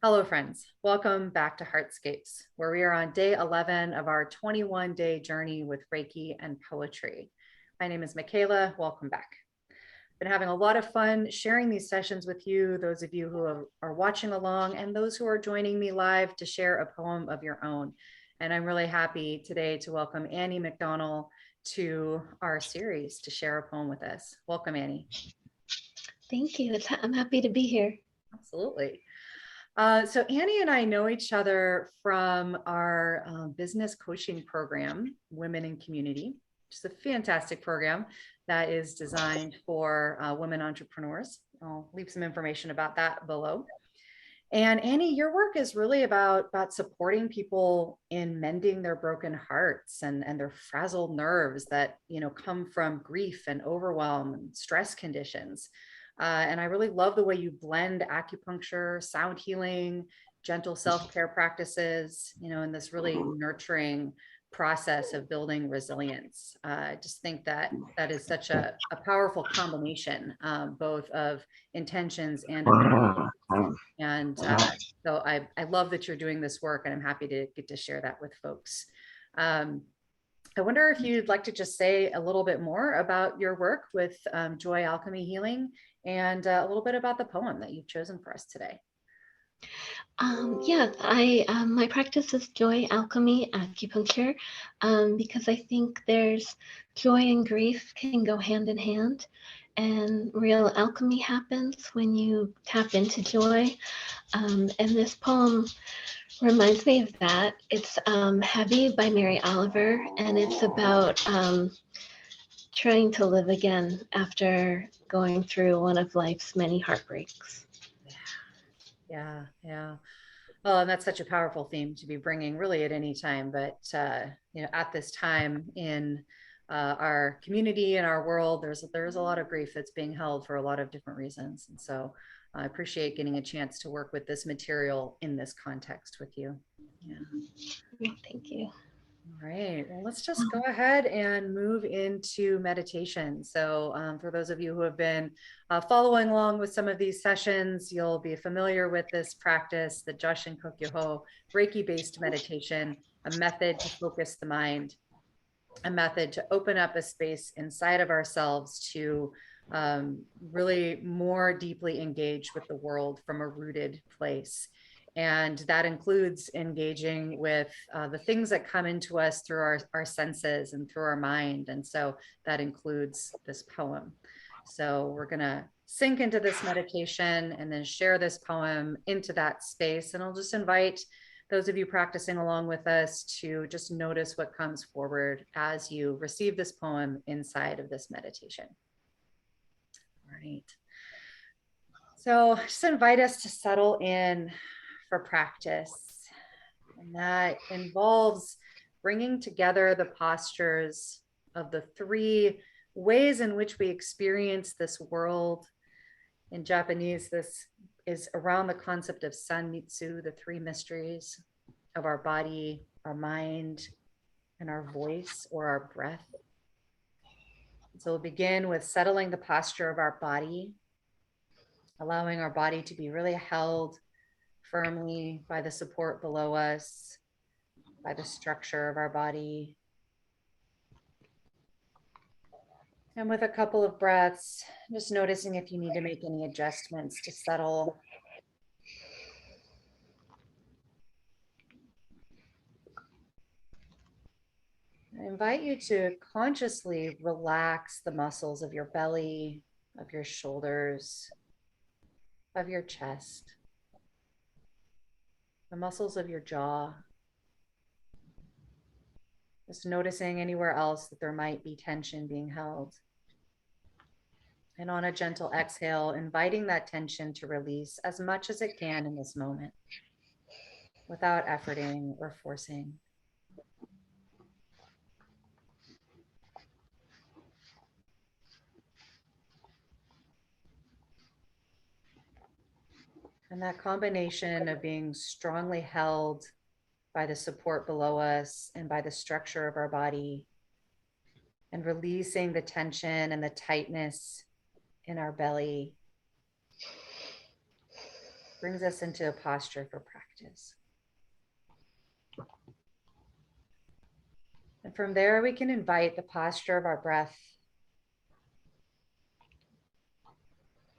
Hello, friends. Welcome back to Heartscapes, where we are on day 11 of our 21-day journey with Reiki and poetry. My name is Michaela. Welcome back. Been having a lot of fun sharing these sessions with you, those of you who are watching along, and those who are joining me live to share a poem of your own. And I'm really happy today to welcome Annie McDonald to our series to share a poem with us. Welcome, Annie. Thank you. I'm happy to be here. Absolutely. So Annie and I know each other from our business coaching program, Women in Community, which is a fantastic program that is designed for women entrepreneurs. I'll leave some information about that below. And Annie, your work is really about supporting people in mending their broken hearts and their frazzled nerves that come from grief and overwhelm and stress conditions. And I really love the way you blend acupuncture, sound healing, gentle self-care practices, in this really nurturing process of building resilience. I just think that is such a powerful combination, both of intentions and ability. And so I love that you're doing this work, and I'm happy to get to share that with folks. I wonder if you'd like to just say a little bit more about your work with Joy Alchemy Healing and a little bit about the poem that you've chosen for us today. My practice is Joy Alchemy Acupuncture because I think there's joy and grief can go hand in hand, and real alchemy happens when you tap into joy. And this poem reminds me of that. It's Heavy by Mary Oliver, and it's about trying to live again after going through one of life's many heartbreaks. Yeah. Well, and that's such a powerful theme to be bringing really at any time, but at this time in our community and our world, there's a lot of grief that's being held for a lot of different reasons. And so I appreciate getting a chance to work with this material in this context with you. Yeah. Thank you. All right, well, let's just go ahead and move into meditation. So for those of you who have been following along with some of these sessions, you'll be familiar with this practice, the Jushin Kokyoho Reiki-based meditation, a method to focus the mind, a method to open up a space inside of ourselves to really more deeply engage with the world from a rooted place. And that includes engaging with the things that come into us through our senses and through our mind. And so that includes this poem. So we're going to sink into this meditation and then share this poem into that space. And I'll just invite those of you practicing along with us to just notice what comes forward as you receive this poem inside of this meditation. All right. So just invite us to settle in for practice. And that involves bringing together the postures of the three ways in which we experience this world. In Japanese, this is around the concept of Sanmitsu, the three mysteries of our body, our mind, and our voice or our breath. So we'll begin with settling the posture of our body, allowing our body to be really held firmly by the support below us, by the structure of our body. And with a couple of breaths, just noticing if you need to make any adjustments to settle. I invite you to consciously relax the muscles of your belly, of your shoulders, of your chest, the muscles of your jaw. Just noticing anywhere else that there might be tension being held. And on a gentle exhale, inviting that tension to release as much as it can in this moment without efforting or forcing. And that combination of being strongly held by the support below us and by the structure of our body, and releasing the tension and the tightness in our belly. brings us into a posture for practice. And from there, we can invite the posture of our breath,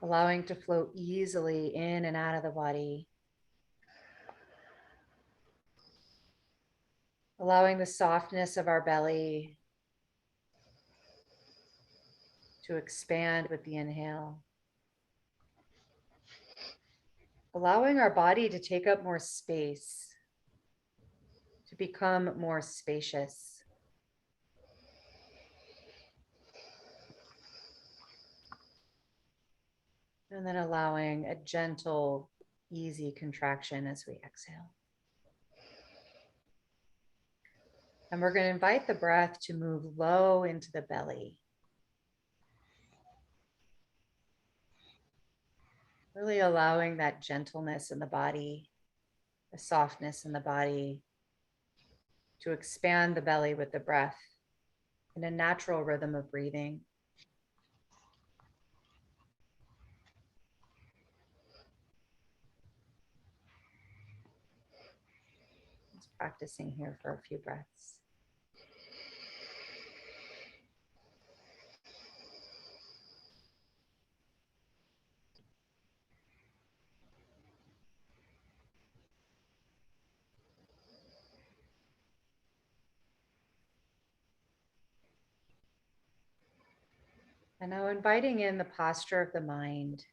allowing to flow easily in and out of the body, allowing the softness of our belly to expand with the inhale, allowing our body to take up more space, to become more spacious. And then allowing a gentle, easy contraction as we exhale. And we're going to invite the breath to move low into the belly. Really allowing that gentleness in the body, the softness in the body, to expand the belly with the breath in a natural rhythm of breathing. Just practicing here for a few breaths. And now inviting in the posture of the mind,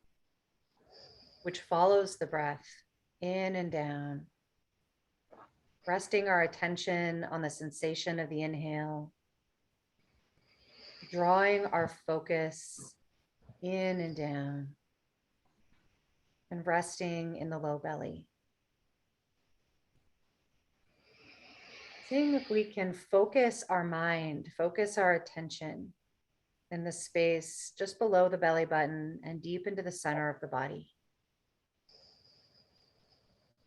which follows the breath in and down, resting our attention on the sensation of the inhale, drawing our focus in and down, and resting in the low belly. Seeing if we can focus our mind, focus our attention in the space just below the belly button and deep into the center of the body.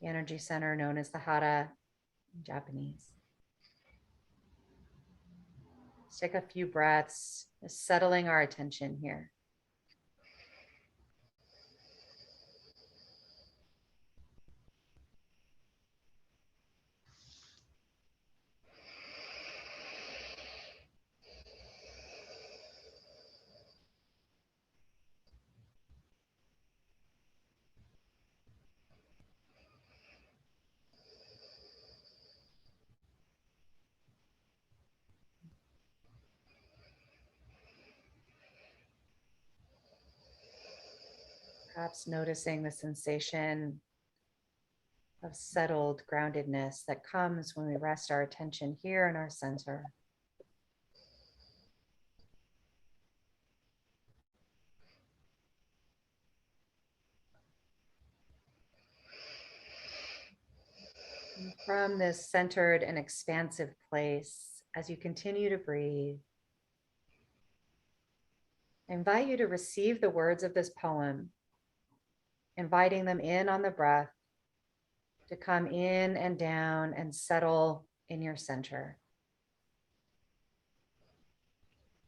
The energy center known as the hara in Japanese. Let's take a few breaths, just settling our attention here. Perhaps noticing the sensation of settled groundedness that comes when we rest our attention here in our center. And from this centered and expansive place, as you continue to breathe, I invite you to receive the words of this poem, inviting them in on the breath to come in and down and settle in your center,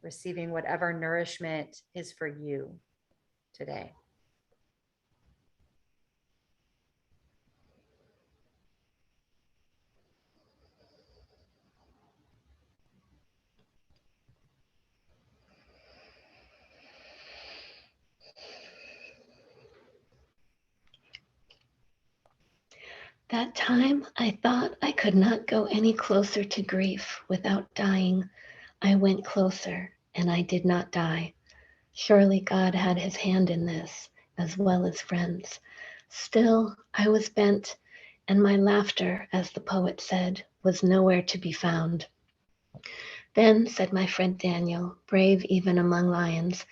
receiving whatever nourishment is for you today. That time I thought I could not go any closer to grief without dying. I went closer and I did not die. Surely God had his hand in this, as well as friends. Still, I was bent, and my laughter, as the poet said, was nowhere to be found. Then said my friend Daniel, brave even among lions,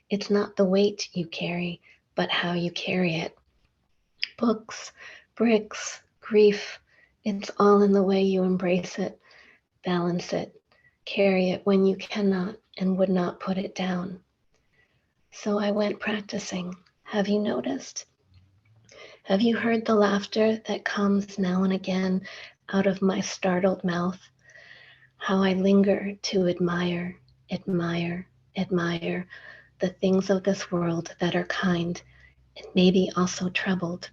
it's not the weight you carry, but how you carry it. Books, bricks, grief, it's all in the way you embrace it, balance it, carry it when you cannot and would not put it down. So I went practicing. Have you noticed? Have you heard the laughter that comes now and again out of my startled mouth? How I linger to admire, admire, admire the things of this world that are kind and maybe also troubled.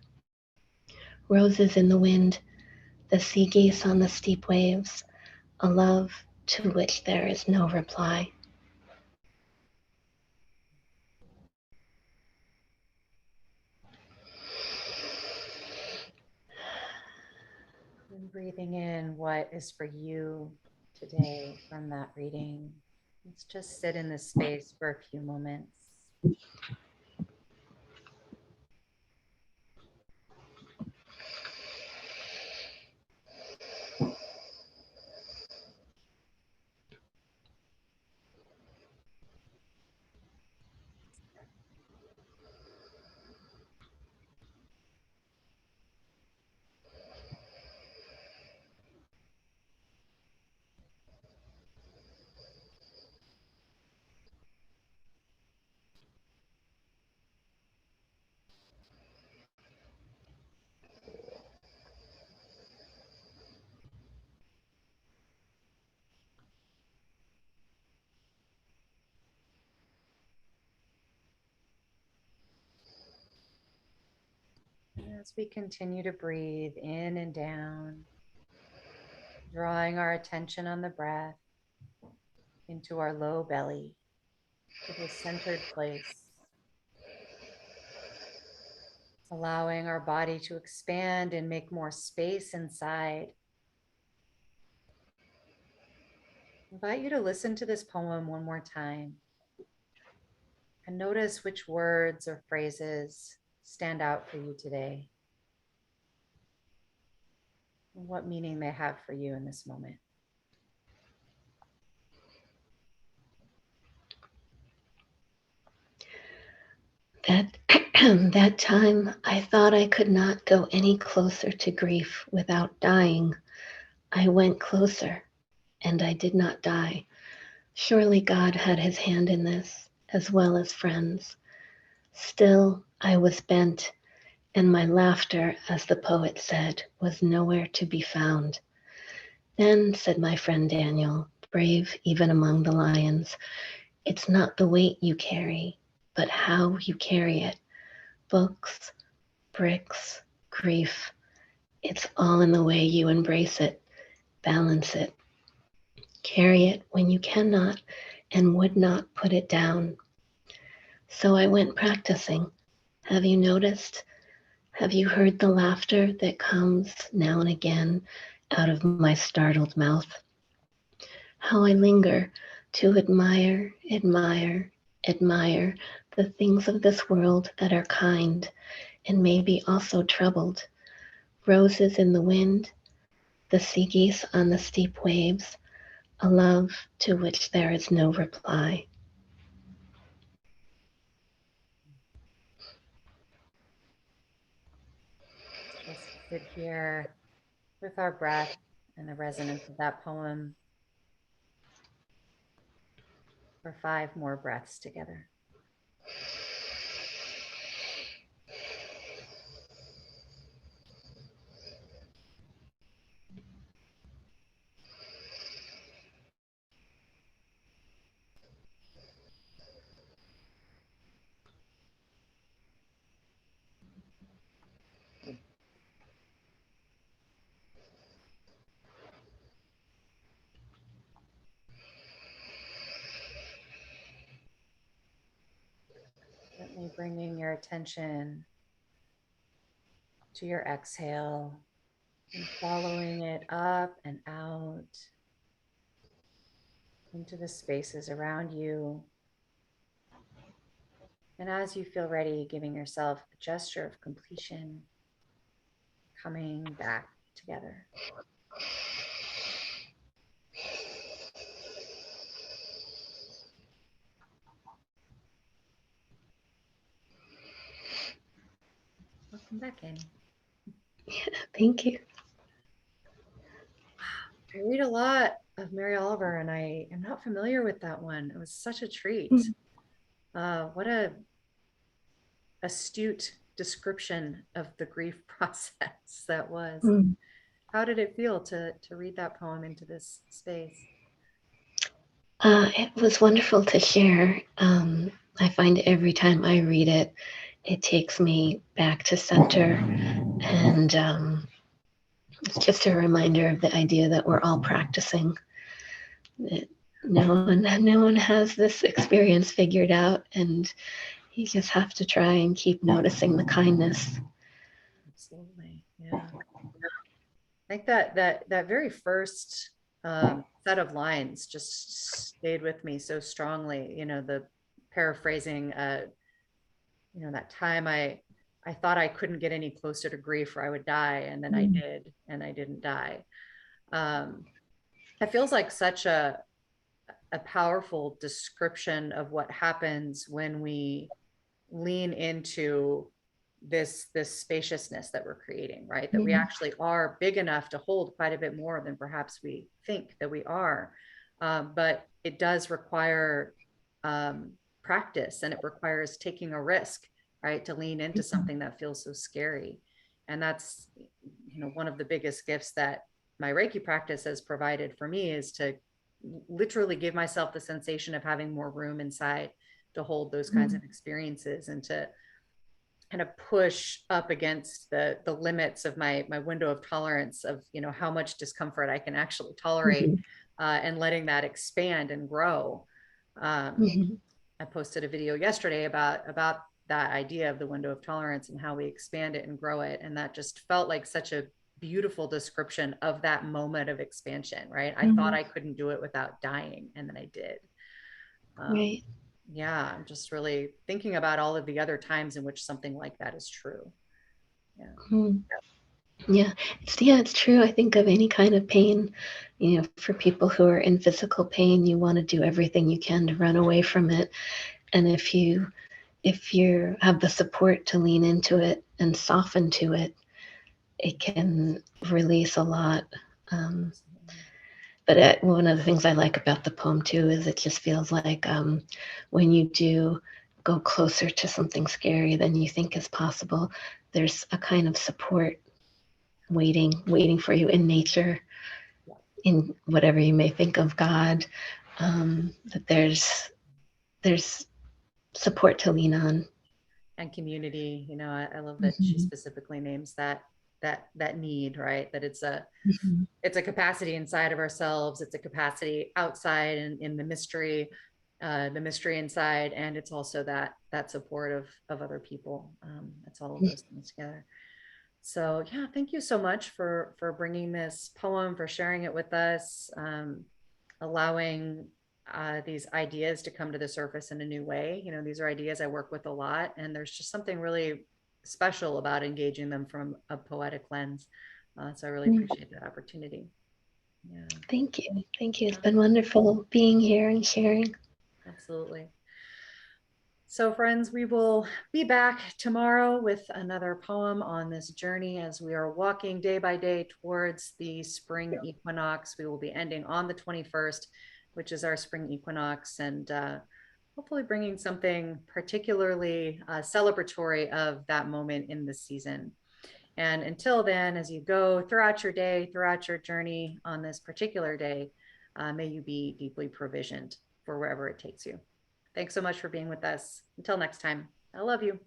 Roses in the wind, the sea geese on the steep waves, a love to which there is no reply. And breathing in what is for you today from that reading. Let's just sit in this space for a few moments. As we continue to breathe in and down, drawing our attention on the breath into our low belly, to this centered place, allowing our body to expand and make more space inside. I invite you to listen to this poem one more time and notice which words or phrases stand out for you today and what meaning they have for you in this moment. That time I thought I could not go any closer to grief without dying. I went closer, and I did not die. Surely God had his hand in this, as well as friends. Still, I was bent, and my laughter, as the poet said, was nowhere to be found. Then said my friend Daniel, brave even among the lions, it's not the weight you carry, but how you carry it. Books, bricks, grief, it's all in the way you embrace it, balance it. Carry it when you cannot and would not put it down. So I went practicing. Have you noticed? Have you heard the laughter that comes now and again out of my startled mouth? How I linger to admire, admire, admire the things of this world that are kind and maybe also troubled. Roses in the wind, the sea geese on the steep waves, a love to which there is no reply. Let's just sit here with our breath and the resonance of that poem for 5 more breaths together. Gently bringing your attention to your exhale and following it up and out into the spaces around you. And as you feel ready, giving yourself a gesture of completion, coming back together. Welcome back in. Thank you. I read a lot of Mary Oliver, and I am not familiar with that one. It was such a treat. What a astute description of the grief process that was. Mm. How did it feel to read that poem into this space? It was wonderful to share. I find every time I read it, it takes me back to center And it's just a reminder of the idea that we're all practicing. That no one has this experience figured out, and you just have to try and keep noticing the kindness. Absolutely. Yeah. I think that very first set of lines just stayed with me so strongly. The paraphrasing, that time I thought I couldn't get any closer to grief or I would die, and then I did, and I didn't die. Um, it feels like such a powerful description of what happens when we lean into this spaciousness that we're creating, right? That we actually are big enough to hold quite a bit more than perhaps we think that we are. But it does require practice, and it requires taking a risk, right? To lean into something that feels so scary. And that's, one of the biggest gifts that my Reiki practice has provided for me, is to literally give myself the sensation of having more room inside to hold those kinds of experiences, and to kind of push up against the limits of my window of tolerance of how much discomfort I can actually tolerate, and letting that expand and grow. I posted a video yesterday about that idea of the window of tolerance and how we expand it and grow it, and that just felt like such a beautiful description of that moment of expansion, right? I thought I couldn't do it without dying, and then I did. Right. Yeah, I'm just really thinking about all of the other times in which something like that is true. Yeah. Yeah, it's true. I think of any kind of pain, for people who are in physical pain, you want to do everything you can to run away from it. And if you have the support to lean into it and soften to it, it can release a lot. Um, but one of the things I like about the poem too is it just feels like when you do go closer to something scary than you think is possible, there's a kind of support waiting for you in nature, in whatever you may think of God. That there's support to lean on. And community, I love that she Mm-hmm. specifically names that need, right? That Mm-hmm. it's a capacity inside of ourselves, it's a capacity outside in the mystery inside, and it's also that support of other people. It's all of those things together. So yeah, thank you so much for bringing this poem, for sharing it with us, allowing these ideas to come to the surface in a new way. These are ideas I work with a lot, and there's just something really special about engaging them from a poetic lens. So I really appreciate that opportunity. Yeah. Thank you. Thank you. It's Yeah, been wonderful being here and sharing. absolutely. So, friends, we will be back tomorrow with another poem on this journey as we are walking day by day towards the spring equinox. We will be ending on the 21st, which is our spring equinox, and hopefully bringing something particularly celebratory of that moment in the season. And until then, as you go throughout your day, throughout your journey on this particular day, may you be deeply provisioned for wherever it takes you. Thanks so much for being with us. Until next time, I love you.